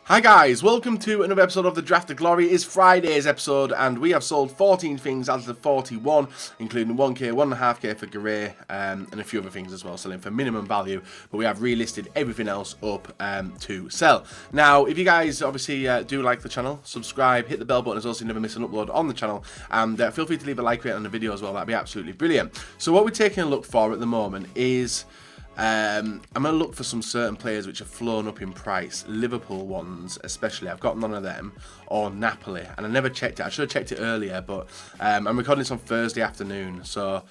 Hi guys, welcome to another episode of the Draft of Glory. It's Friday's episode and we have sold 14 things out of the 41, including 1k, 1.5k for Garay and a few other things as well, selling for minimum value, but we have relisted everything else up to sell. Now, if you guys obviously do like the channel, subscribe, hit the bell button as well so you never miss an upload on the channel, and feel free to leave a like rate on the video as well, that'd be absolutely brilliant. So what we're taking a look for at the moment is I'm going to look for some certain players which have flown up in price. Liverpool ones especially. I've got none of them. Or Napoli. And I never checked it. I should have checked it earlier. But I'm recording this on Thursday afternoon. So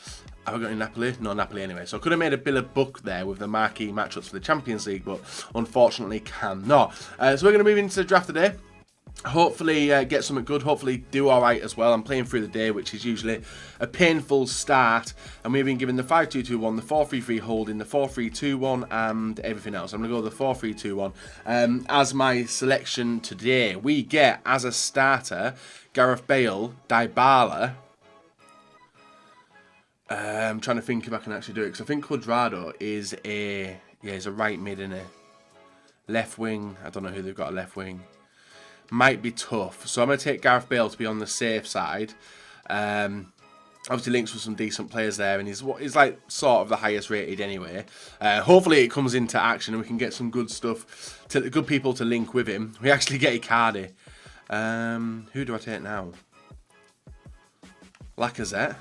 have I got any Napoli? No Napoli anyway. So I could have made a bill of book there with the marquee matchups for the Champions League. But unfortunately cannot. So we're going to move into the draft today. Hopefully get something good, hopefully do alright as well. I'm playing through the day, which is usually a painful start, and we've been given the 5-2-2-1, the 4-3-3 holding, the 4-3-2-1 and everything else. I'm going to go with the 4-3-2-1 as my selection today. We get, as a starter, Gareth Bale, Dybala. I'm trying to think if I can actually do it, because I think Cuadrado is he's a right mid, isn't he? Left wing, I don't know who they've got a left wing. Might be tough, so I'm going to take Gareth Bale to be on the safe side. Obviously links with some decent players there, and he's like sort of the highest rated anyway. Hopefully it comes into action and we can get some good stuff, good people to link with him. We actually get Icardi. Who do I take now? Lacazette.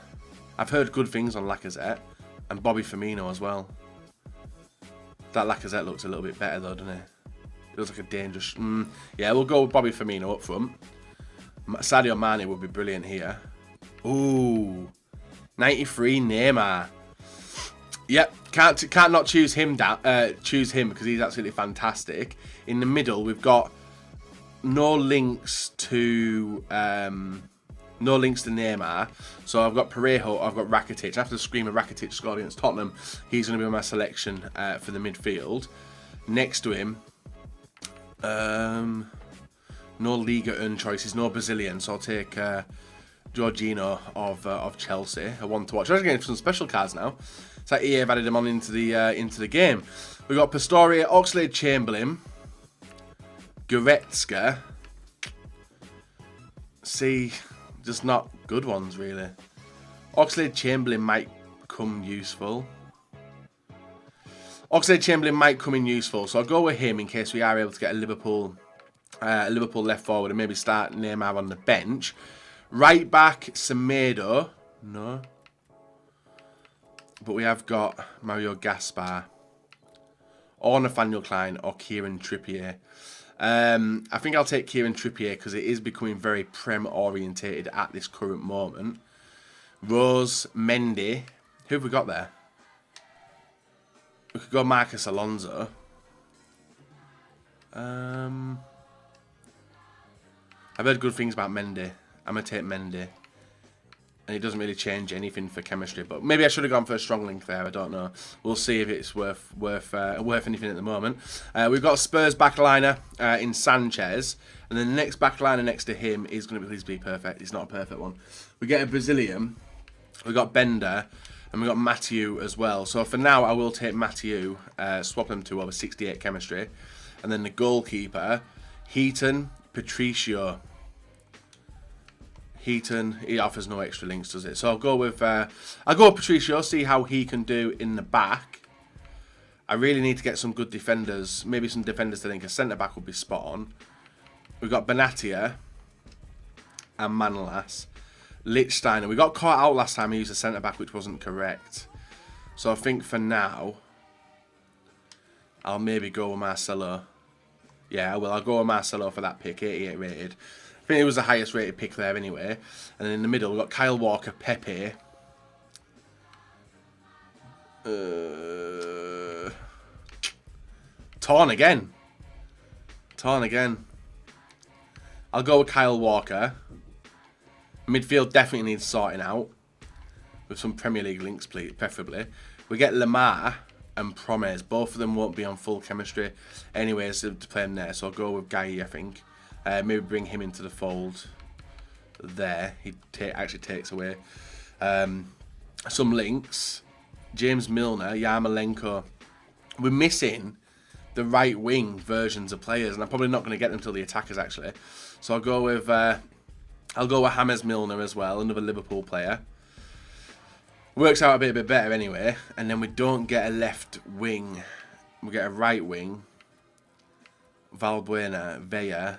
I've heard good things on Lacazette, and Bobby Firmino as well. That Lacazette looks a little bit better though, doesn't it? It looks like a dangerous... yeah, we'll go with Bobby Firmino up front. Sadio Mane would be brilliant here. Ooh. 93 Neymar. Yep, can't not choose him because he's absolutely fantastic. In the middle, we've got no links to Neymar. So I've got Parejo, I've got Rakitic. After the scream of Rakitic scored against Tottenham, he's going to be my selection for the midfield. Next to him... no Liga earned choices, no Brazilian, so I'll take Jorginho of Chelsea. A one to watch. I'm getting some special cards now. It's like EA have added them on into the game. We've got Pastoria, Oxlade-Chamberlain, Goretzka. See, just not good ones really. Oxlade-Chamberlain might come useful. Oxlade-Chamberlain might come in useful, so I'll go with him in case we are able to get a Liverpool left forward and maybe start Neymar on the bench. Right back, Semedo. No. But we have got Mario Gaspar. Or Nathaniel Klein or Kieran Trippier. I think I'll take Kieran Trippier because it is becoming very Prem orientated at this current moment. Rose, Mendy. Who have we got there? We could go Marcus Alonso. I've heard good things about Mendy. I'm going to take Mendy. And it doesn't really change anything for chemistry. But maybe I should have gone for a strong link there. I don't know. We'll see if it's worth anything at the moment. We've got Spurs backliner in Sanchez. And then the next backliner next to him is going to please be perfect. It's not a perfect one. We get a Brazilian. We've got Bender. And we've got Matthew as well. So for now, I will take Matthew, swap them to over 68 chemistry. And then the goalkeeper, Heaton, Patricio. Heaton, he offers no extra links, does it? So I'll go with Patricio, see how he can do in the back. I really need to get some good defenders. Maybe some defenders to link. A centre-back would be spot on. We've got Benatia and Manolas. Lichtsteiner. We got caught out last time he used a centre-back, which wasn't correct. So I think for now, I'll maybe go with Marcelo. Yeah, I will. I'll go with Marcelo for that pick, 88 rated. I think it was the highest rated pick there anyway. And then in the middle, we've got Kyle Walker, Pepe. Torn again. I'll go with Kyle Walker. Midfield definitely needs sorting out. With some Premier League links, please, preferably. We get Lamar and Promes. Both of them won't be on full chemistry anyways to play them there. So I'll go with Guy, I think. Maybe bring him into the fold there. He actually takes away some links. James Milner, Yarmolenko. We're missing the right wing versions of players, and I'm probably not going to get them till the attackers actually. So I'll go with James Milner as well, another Liverpool player. Works out a bit better anyway, and then we don't get a left wing, we get a right wing. Valbuena, Villa.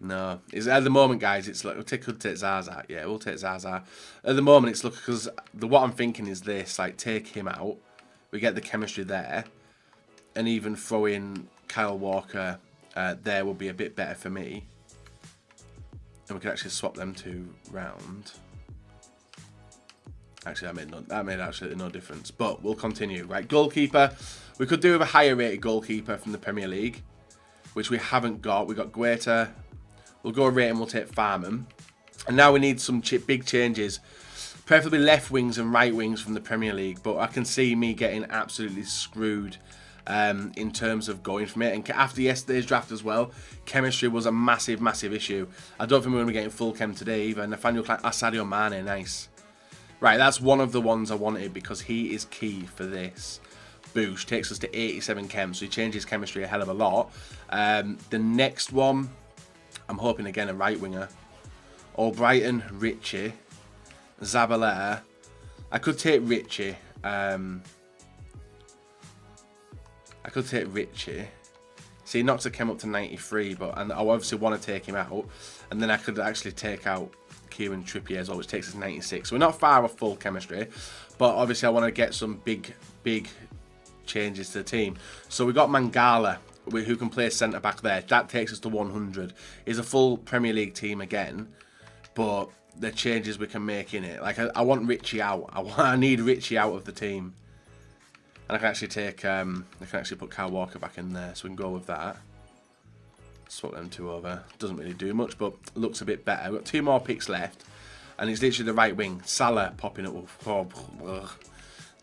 No, it's at the moment, guys. It's like could take Zaza. Yeah, we'll take Zaza. At the moment, it's looking because what I'm thinking is this: like take him out, we get the chemistry there, and even throw in Kyle Walker there will be a bit better for me, and we can actually swap them two round. Actually, that made absolutely no difference. But we'll continue. Right, goalkeeper. We could do with a higher rated goalkeeper from the Premier League, which we haven't got. We got Guaita. We'll go rate and we'll take Farman. And now we need some big changes. Preferably left wings and right wings from the Premier League. But I can see me getting absolutely screwed in terms of going from it. And after yesterday's draft as well, chemistry was a massive, massive issue. I don't think we're going to be getting full chem today either. Nathaniel Klein, Sadio Mane, nice. Right, that's one of the ones I wanted because he is key for this boost. Takes us to 87 chem, so he changes chemistry a hell of a lot. The next one, I'm hoping again a right winger. Albrighton, Richie, Zabaleta. I could take Richie. See, he knocks the chem up to 93, and I obviously want to take him out. And then I could actually take out Kieran Trippier as well, which takes us 96. So we're not far off full chemistry, but obviously I want to get some big changes to the team. So we got Mangala, who can play centre back there. That takes us to 100. He's a full Premier League team again, but the changes we can make in it. Like I want Richie out. I need Richie out of the team, and I can actually take I can actually put Kyle Walker back in there, so we can go with that. Swap them two over. Doesn't really do much, but looks a bit better. We've got 2 more picks left, and it's literally the right wing. Salah popping up. Oh,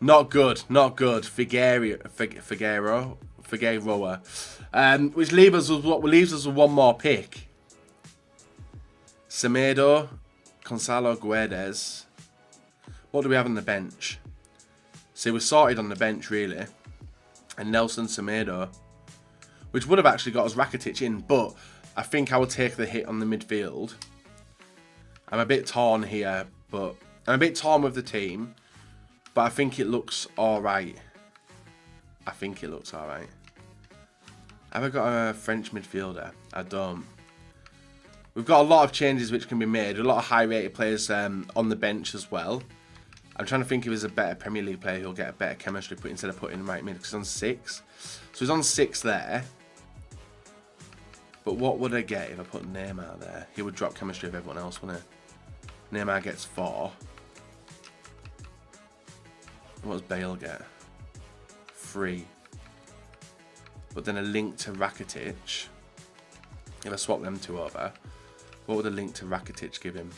not good. Figueroa. Which leaves us with one more pick. Semedo, Gonzalo Guedes. What do we have on the bench? See, we're sorted on the bench really, and Nelson Semedo, which would have actually got us Rakitic in, but I think I would take the hit on the midfield. I'm a bit torn here, but I'm a bit torn with the team, but I think it looks alright. Have I got a French midfielder? I don't. We've got a lot of changes which can be made, a lot of high-rated players on the bench as well. I'm trying to think if there's a better Premier League player who'll get a better chemistry instead of putting right mid, because he's on 6. So he's on 6 there. But what would I get if I put Neymar there? He would drop chemistry of everyone else, wouldn't he? Neymar gets 4. What does Bale get? 3. But then a link to Rakitic. If I swap them two over, what would a link to Rakitic give him?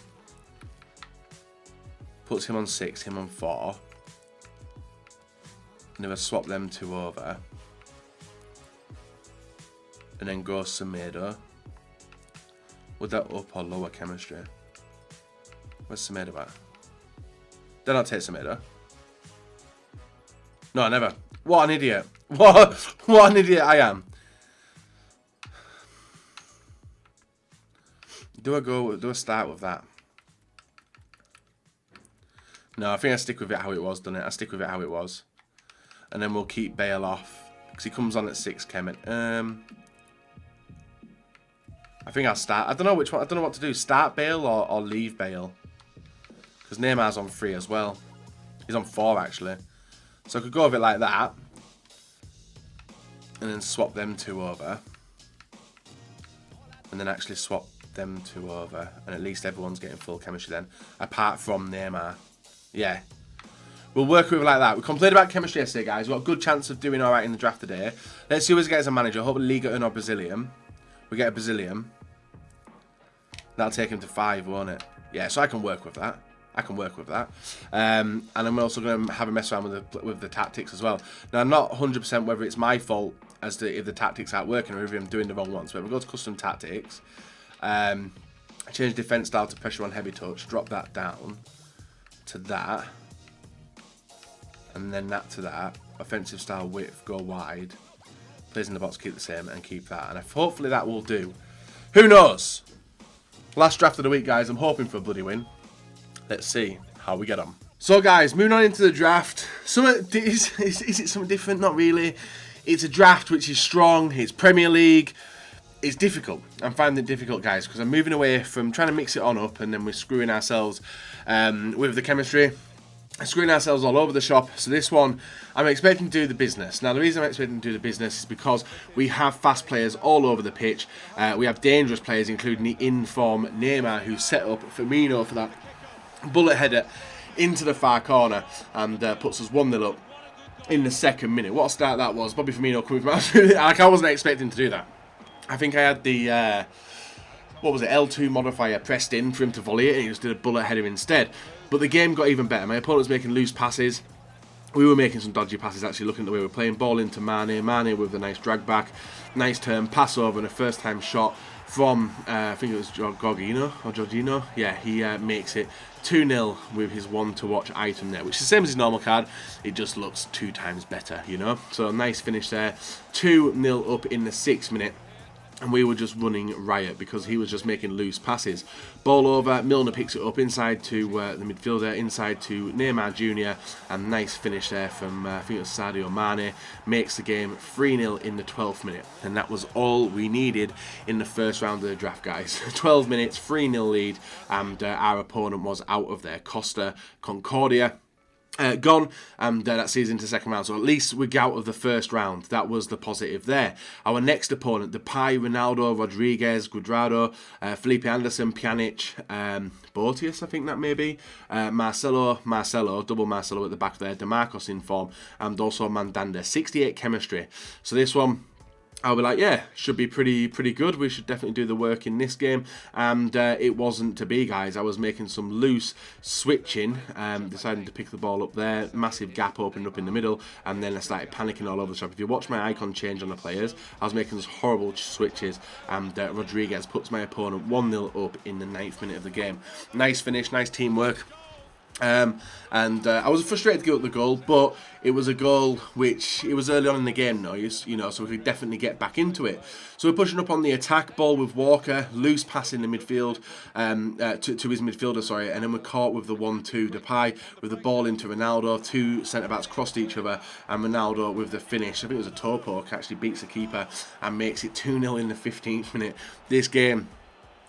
Puts him on 6, him on 4. And if I swap them two over, and then go Semedo, would that up or lower chemistry? Where's Semedo at? Then I'll take Semedo. No, never. What an idiot. What an idiot I am. Do I start with that? No, I think I stick with it how it was, don't it? I stick with it how it was. And then we'll keep Bale off, because he comes on at 6 chem. I think I'll start. I don't know which one. I don't know what to do. Start Bale or leave Bale. Because Neymar's on 3 as well. He's on 4 actually. So I could go with it like that. And then swap them two over. And then actually swap them two over. And at least everyone's getting full chemistry then. Apart from Neymar. Yeah. We'll work with it like that. We complained about chemistry yesterday, guys. We've got a good chance of doing alright in the draft today. Let's see who we get as a manager. Hopefully Liga 1 or Brazilian. We get a Brazilian. That'll take him to 5, won't it? Yeah, so I can work with that. And I'm also going to have a mess around with the tactics as well. Now, I'm not 100% whether it's my fault as to if the tactics aren't working or if I'm doing the wrong ones. But we go to custom tactics. Change defense style to pressure on heavy touch. Drop that down to that. and then that to that. Offensive style width, go wide. Plays in the box, keep the same, and keep that. And hopefully that will do. Who knows? Last draft of the week, guys. I'm hoping for a bloody win. Let's see how we get on. So, guys, moving on into the draft. Is it something different? Not really. It's a draft which is strong. It's Premier League. It's difficult. I'm finding it difficult, guys, because I'm moving away from trying to mix it on up, and then we're screwing ourselves with the chemistry. Screwing ourselves all over the shop. So this one, I'm expecting to do the business. Now, the reason I'm expecting to do the business is because we have fast players all over the pitch. We have dangerous players, including the in-form Neymar, who set up Firmino for that bullet header into the far corner and puts us 1-0 up in the second minute. What a start that was. Bobby Firmino coming from absolutely... Like, I wasn't expecting to do that. I think I had the... what was it, L2 modifier pressed in for him to volley it, and he just did a bullet header instead. But the game got even better. My opponent was making loose passes. We were making some dodgy passes, actually, looking at the way we were playing. Ball into Mane. Mane with a nice drag back. Nice turn, pass over, and a first-time shot from, I think it was Jorginho. Yeah, he makes it 2-0 with his one-to-watch item there, which is the same as his normal card. It just looks 2 times better, you know. So, nice finish there. 2-0 up in the 6th minute. And we were just running riot because he was just making loose passes. Ball over, Milner picks it up inside to the midfielder, inside to Neymar Jr. And nice finish there from, I think it was Sadio Mane. Makes the game 3-0 in the 12th minute. And that was all we needed in the first round of the draft, guys. 12 minutes, 3-0 lead. And our opponent was out of there. Costa Concordia. Gone, and that sees into the second round. So at least we got out of the first round. That was the positive there. Our next opponent, Depay, Ronaldo, Rodriguez, Guadrado, Felipe Anderson, Pjanic, Botius, I think that may be, Marcelo, double Marcelo at the back there, DeMarcos in form, and also Mandanda. 68 chemistry. So this one, I'll be like, yeah, should be pretty good. We should definitely do the work in this game. And it wasn't to be, guys. I was making some loose switching, deciding to pick the ball up there. Massive gap opened up in the middle, and then I started panicking all over the shop. If you watch my icon change on the players, I was making those horrible switches, and Rodriguez puts my opponent 1-0 up in the 9th minute of the game. Nice finish, nice teamwork. I was frustrated to give up the goal, but it was a goal which it was early on in the game, you know, so we could definitely get back into it. So we're pushing up on the attack, ball with Walker, loose pass in the midfield, to his midfielder, sorry, and then we're caught with the 1-2. Depay with the ball into Ronaldo, 2 centre-backs crossed each other, and Ronaldo with the finish. I think it was a toe poke, actually beats the keeper and makes it 2-0 in the 15th minute. This game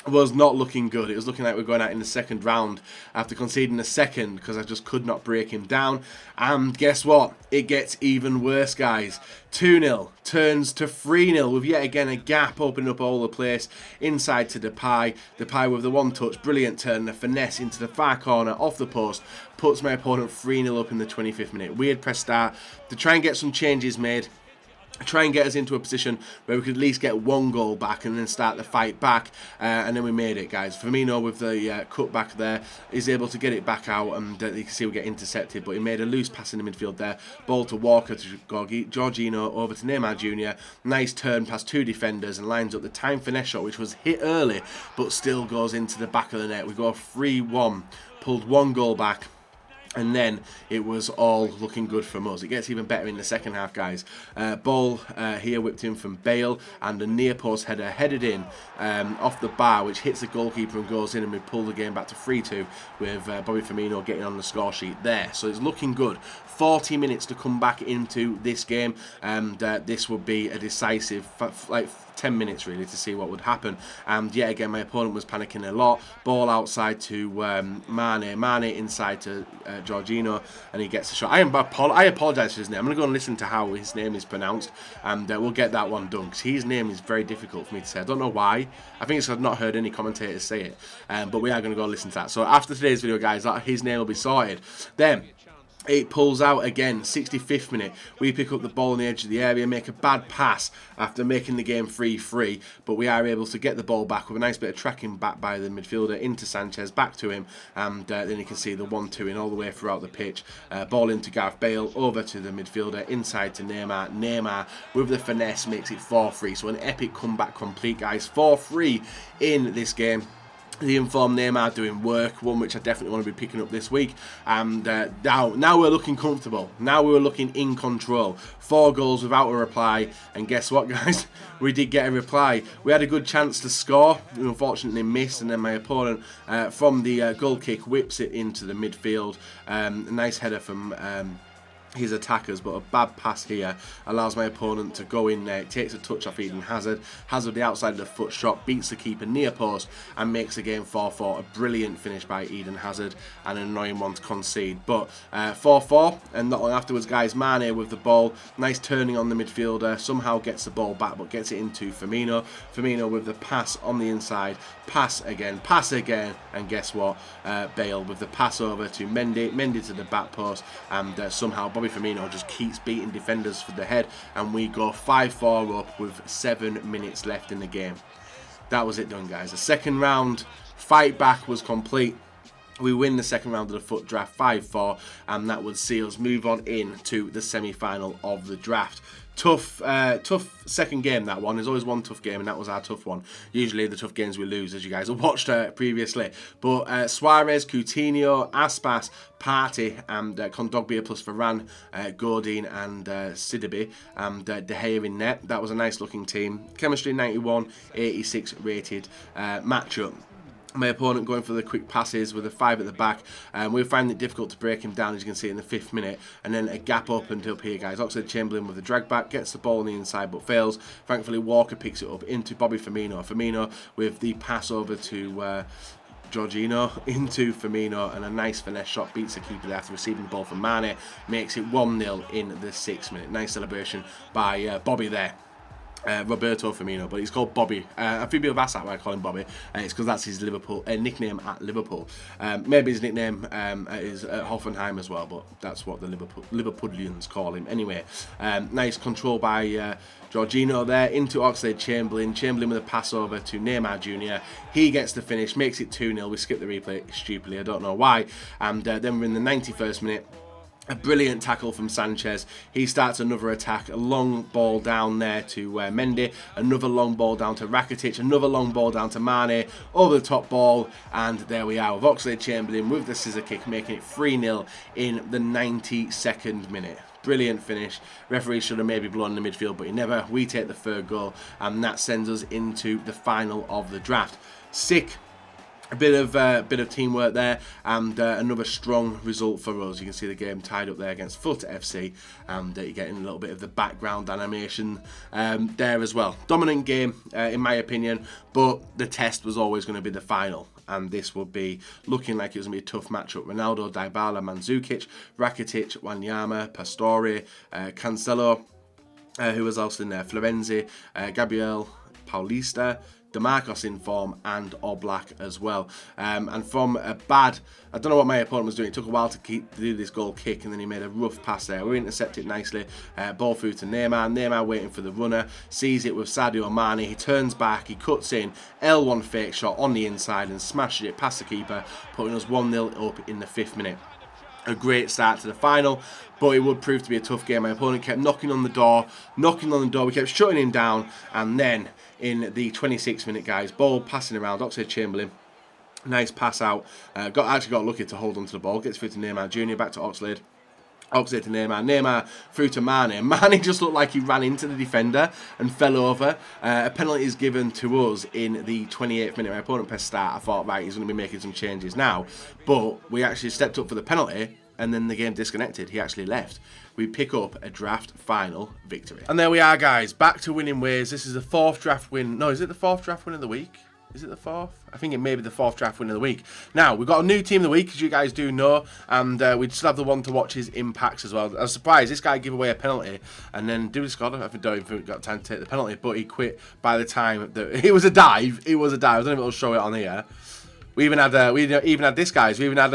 was not looking good. It was looking like we're going out in the second round after conceding the second because I just could not break him down. And guess what? It gets even worse, guys. 2-0 turns to 3-0 with yet again a gap opening up all the place inside to Depay. Depay with the one touch, brilliant turn, a finesse into the far corner off the post, puts my opponent 3-0 up in the 25th minute. Weird press start to try and get some changes made. Try and get us into a position where we could at least get 1 goal back and then start the fight back, and then we made it, guys. Firmino with the cut back there is able to get it back out, and you can see we get intercepted, but he made a loose pass in the midfield there. Ball to Walker, to Jorginho, over to Neymar Jr. Nice turn past 2 defenders and lines up the time finesse shot, which was hit early but still goes into the back of the net. We go 3-1, pulled 1 goal back. And then it was all looking good from us. It gets even better in the second half, guys. Ball here whipped in from Bale, and a near post header headed in off the bar, which hits the goalkeeper and goes in, and we pull the game back to 3-2 with Bobby Firmino getting on the score sheet there. So it's looking good. 40 minutes to come back into this game, and this would be a decisive, 10 minutes really to see what would happen. And yet again, my opponent was panicking a lot. Ball outside to Mane inside to Jorginho, and he gets a shot. I apologise for his name. I'm going to go and listen to how his name is pronounced, and we'll get that one done, because his name is very difficult for me to say. I don't know why. I think it's because I've not heard any commentators say it, but we are going to go listen to that. So after today's video, guys, his name will be sorted. Then it pulls out again, 65th minute. We pick up the ball on the edge of the area, make a bad pass after making the game 3-3, but we are able to get the ball back with a nice bit of tracking back by the midfielder into Sanchez, back to him, and then you can see the 1-2 in all the way throughout the pitch. Ball into Gareth Bale, over to the midfielder, inside to Neymar. Neymar with the finesse makes it 4-3, so an epic comeback complete, guys. 4-3 in this game. the informed Neymar doing work, one which I definitely want to be picking up this week. And now we're looking comfortable. Now we're looking in control. 4 goals without a reply. And guess what, guys? We did get a reply. We had a good chance to score. We unfortunately missed. And then my opponent, from the goal kick, whips it into the midfield. A nice header from his attackers, but a bad pass here allows my opponent to go in there. It takes a touch off Eden Hazard. Hazard, the outside of the foot shot, beats the keeper near post and makes the game 4-4. A brilliant finish by Eden Hazard and an annoying one to concede. But 4-4, and not long afterwards, guys, Mane with the ball. Nice turning on the midfielder. Somehow gets the ball back, but gets it into Firmino. Firmino with the pass on the inside. Pass again, and guess what? Bale with the pass over to Mendy. Mendy to the back post, and somehow Bobby Firmino just keeps beating defenders for the head, and we go 5-4 up with 7 minutes left in the game. That was it done, guys. The second round fight back was complete. We win the second round of the FUT draft 5-4, and that would see us move on into the semi-final of the draft. Tough second game, that one. There's always one tough game, and that was our tough one. Usually the tough games we lose, as you guys have watched previously. But Suarez, Coutinho, Aspas, Partey, and Kondogbia plus Varane, Godin and Sidibe, and De Gea in net. That was a nice looking team. Chemistry 91, 86 rated matchup. My opponent going for the quick passes with a 5 at the back. We're finding it difficult to break him down, as you can see in the 5th minute. And then a gap opened up here, guys. Oxlade-Chamberlain with the drag back, gets the ball on the inside but fails. Thankfully, Walker picks it up into Bobby Firmino. Firmino with the pass over to Jorginho into Firmino, and a nice finesse shot beats the keeper there after receiving the ball from Mane. Makes it 1-0 in the 6th minute. Nice celebration by Bobby there. Roberto Firmino, but he's called Bobby. A few people have asked that why I call him Bobby. It's because that's his Liverpool nickname at Liverpool. Maybe his nickname is at Hoffenheim as well, but that's what the Liverpudlians call him. Anyway, nice control by Jorginho there into Oxlade-Chamberlain. Chamberlain with a pass over to Neymar Jr. He gets the finish, makes it 2-0. We skip the replay stupidly, I don't know why. And then we're in the 91st minute. A brilliant tackle from Sanchez. He starts another attack. A long ball down there to Mendy. Another long ball down to Rakitic. Another long ball down to Mane. Over the top ball. And there we are with Oxlade-Chamberlain with the scissor kick, making it 3-0 in the 92nd minute. Brilliant finish. Referee should have maybe blown in the midfield, but he never. We take the third goal, and that sends us into the final of the draft. Sick. A bit of teamwork there, and another strong result for us. You can see the game tied up there against FUT FC, and you're getting a little bit of the background animation there as well. Dominant game, in my opinion, but the test was always going to be the final, and this would be looking like it was going to be a tough matchup. Ronaldo, Dybala, Mandzukic, Rakitic, Wanyama, Pastore, Cancelo, who was also in there, Florenzi, Gabriel, Paulista, DeMarcos in form, and Oblak as well. And from a bad, I don't know what my opponent was doing. It took a while to do this goal kick, and then he made a rough pass there. We intercepted nicely. Ball through to Neymar. Neymar waiting for the runner. Sees it with Sadio Mane. He turns back. He cuts in. L1 fake shot on the inside and smashes it past the keeper, putting us 1-0 up in the 5th minute. A great start to the final, but it would prove to be a tough game. My opponent kept knocking on the door. We kept shutting him down, and then in the 26th minute, guys, ball passing around, Oxlade-Chamberlain, nice pass out, actually got lucky to hold onto the ball, gets through to Neymar Jr., back to Oxlade to Neymar, Neymar through to Mane. Mane just looked like he ran into the defender and fell over. A penalty is given to us in the 28th minute. My opponent pressed start. I thought, right, he's going to be making some changes now, but we actually stepped up for the penalty, and then the game disconnected. He actually left. We pick up a draft final victory. And there we are, guys, back to winning ways. This is the 4th draft win. No, is it the 4th draft win of the week? Is it the 4th? I think it may be the 4th draft win of the week. Now, we've got a new team of the week, as you guys do know, and we just have the one to watch his impacts as well. I was surprised. This guy gave away a penalty, and then dude scored. I don't even think he got time to take the penalty, but he quit by the time that it was a dive. It was a dive. I don't know if it'll show it on here. We even had this, guys. We even had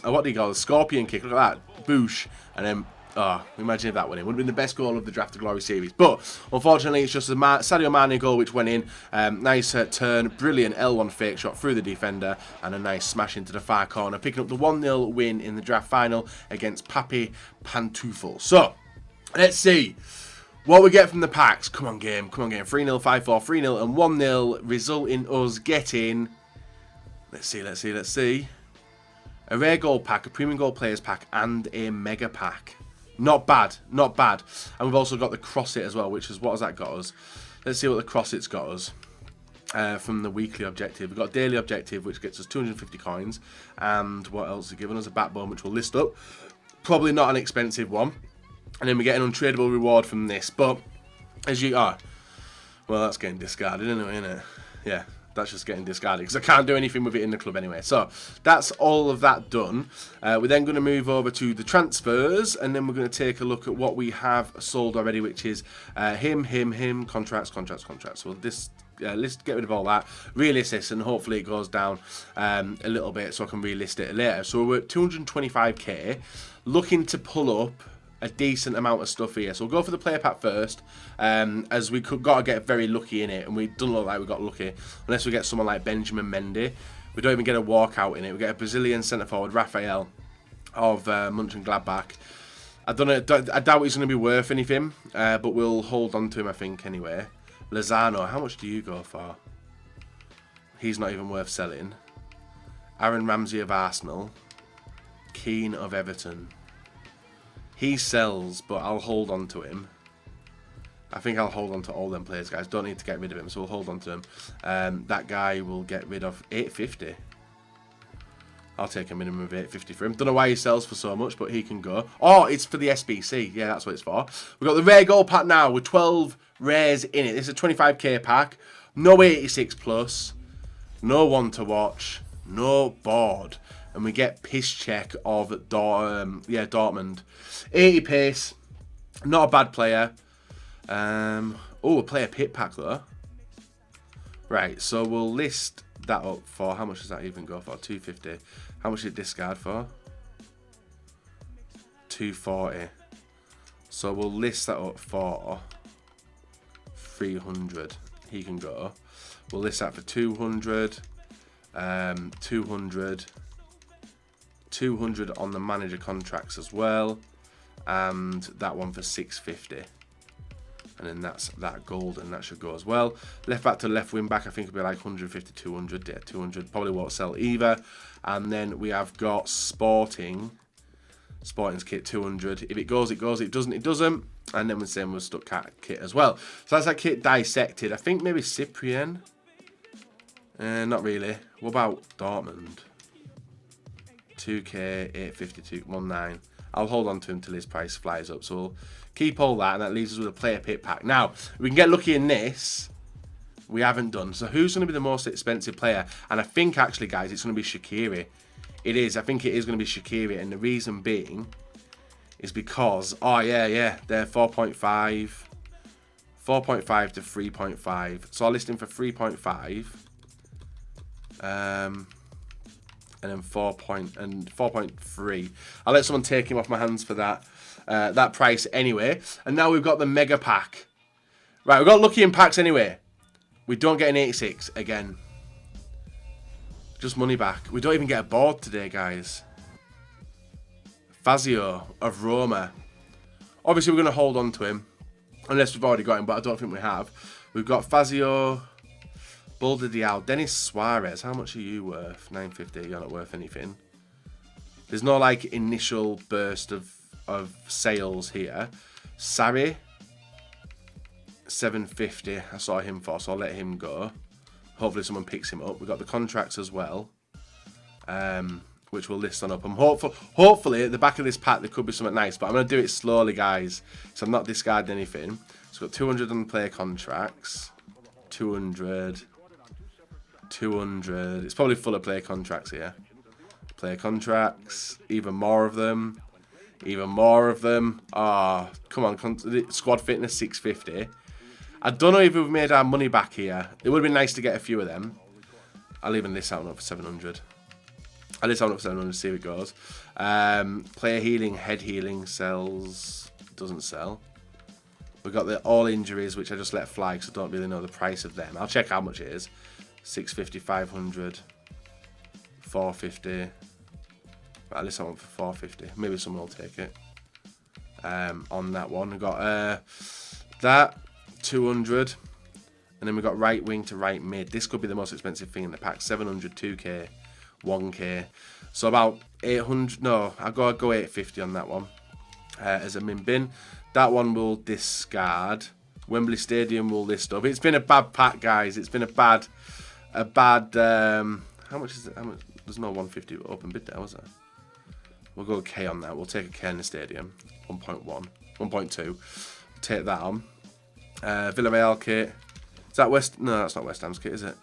what do you call it? A scorpion kick. Look at that, boosh, and then. Oh, imagine if that went in. Would have been the best goal of the Draft to Glory series. But, unfortunately, it's just a Sadio Mane goal which went in. Nice turn, brilliant L1 fake shot through the defender, and a nice smash into the far corner, picking up the 1-0 win in the draft final against Papi Pantoufel. So, let's see what we get from the packs. Come on, game. 3-0, 5-4, 3-0, and 1-0, result in us getting Let's see. A rare gold pack, a premium gold players pack, and a mega pack. Not bad. And we've also got the cross it as well, which is, what has that got us? Let's see what the cross it's got us. From the weekly objective. We've got a daily objective, which gets us 250 coins. And what else is given us? A backbone, which we'll list up. Probably not an expensive one. And then we get an untradeable reward from this. But, as you are, well, that's getting discarded anyway, isn't it? Yeah, that's just getting discarded because I can't do anything with it in the club anyway. So that's all of that done. We're then going to move over to the transfers, and then we're going to take a look at what we have sold already, which is him, contracts. So let's get rid of all that, relist this, and hopefully it goes down a little bit so I can relist it later. So we're at 225k, looking to pull up a decent amount of stuff here. So we'll go for the player pack first, as we got to get very lucky in it, and we don't look like we got lucky unless we get someone like Benjamin Mendy. We don't even get a walkout in it. We get a Brazilian centre forward, Rafael of Mönchengladbach. I doubt he's going to be worth anything, but we'll hold on to him, I think, anyway. Lozano, how much do you go for? He's not even worth selling. Aaron Ramsey of Arsenal. Keane of Everton. He sells, but I'll hold on to him. I think I'll hold on to all them players, guys. Don't need to get rid of him, so we'll hold on to him. That guy will get rid of 850. I'll take a minimum of 850 for him. Don't know why he sells for so much, but he can go. Oh, it's for the SBC. Yeah, that's what it's for. We've got the rare gold pack now with 12 rares in it. This is a 25k pack. No 86 plus. No one to watch. No board. And we get Piszczek of Dortmund. 80 pace. Not a bad player. Oh, a player pit pack though. Right, so we'll list that up for, how much does that even go for? 250. How much did it discard for? 240. So we'll list that up for 300. He can go. We'll list that for 200. 200 on the manager contracts as well, and that one for 650. And then that's that gold, and that should go as well. Left back to left wing back, I think it'll be like 150, 200. Yeah, 200 probably won't sell either. And then we have got Sporting's kit 200. If it goes, it goes. If it doesn't, it doesn't. And then we're saying we're stuck cat kit as well. So that's that kit dissected. I think maybe Cyprian. Not really. What about Dortmund? 2k, 852, 19. I'll hold on to him till his price flies up. So we'll keep all that, and that leaves us with a player pit pack. Now, we can get lucky in this. We haven't done. So who's going to be the most expensive player? And I think, actually, guys, it's going to be Shaqiri. It is. I think it is going to be Shaqiri. And the reason being is because, oh, yeah, they're 4.5. 4.5 to 3.5. So I'll list him for 3.5. And then 4.3. I'll let someone take him off my hands for that price anyway. And now we've got the mega pack. Right, we've got lucky in packs anyway. We don't get an 86 again. Just money back. We don't even get a board today, guys. Fazio of Roma. Obviously, we're going to hold on to him. Unless we've already got him, but I don't think we have. We've got Fazio, Boulder Dial, Dennis Suarez. How much are you worth? 950. You're not worth anything. There's no like initial burst of sales here. Sarri, 750. I saw him for, so I'll let him go. Hopefully someone picks him up. We've got the contracts as well, which we'll list on up. And hopefully at the back of this pack there could be something nice, but I'm going to do it slowly, guys, so I'm not discarding anything. So we've got 200 on the player contracts. 200. It's probably full of player contracts here. Player contracts. Even more of them. Ah, come on. Squad fitness 650. I don't know if we've made our money back here. It would have been nice to get a few of them. I'll even list that one up for 700. I'll list that one up for 700 to see if it goes. Player healing, head healing sells. Doesn't sell. We've got the all injuries, which I just let fly because I don't really know the price of them. I'll check how much it is. 650, 500, 450. I'll list that one for 450. Maybe someone will take it. On that one, we've got that 200, and then we've got right wing to right mid. This could be the most expensive thing in the pack. 700, 2k. 1k. So about 800, no, I'll go 850 on that one as a min bin. That one will discard. Wembley Stadium will list up. It's been a bad pack, guys. It's been a bad, how much is it? How much? There's no 150 open bid there, was there? We'll go K on that. We'll take a K in the stadium. 1.1, 1.2. Take that on. Villarreal kit. Is that West? No, that's not West Ham's kit, is it?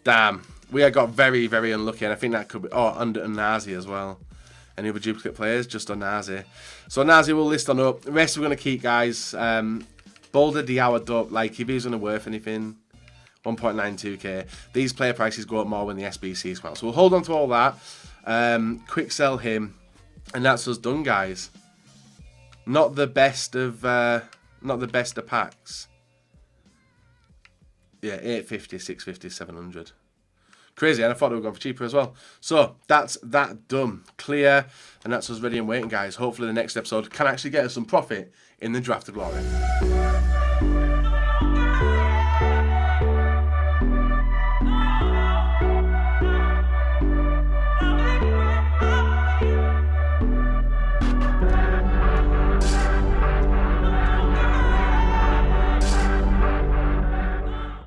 Damn. We have got very, very unlucky, and I think that could be... Oh, under Onazi as well. Any other duplicate players? Just Onazi. So Onazi will list on up. The rest we're going to keep, guys. Boulder Diawara don't like if he's going to worth anything. 1.92k. These player prices go up more when the SBCs come out. So we'll hold on to all that. Quick sell him. And that's us done, guys. Not the best of packs. Yeah, 850, 650, 700. Crazy, and I thought they were going for cheaper as well. So that's that done. Clear, and that's us ready and waiting, guys. Hopefully the next episode can actually get us some profit in the Draft of Glory.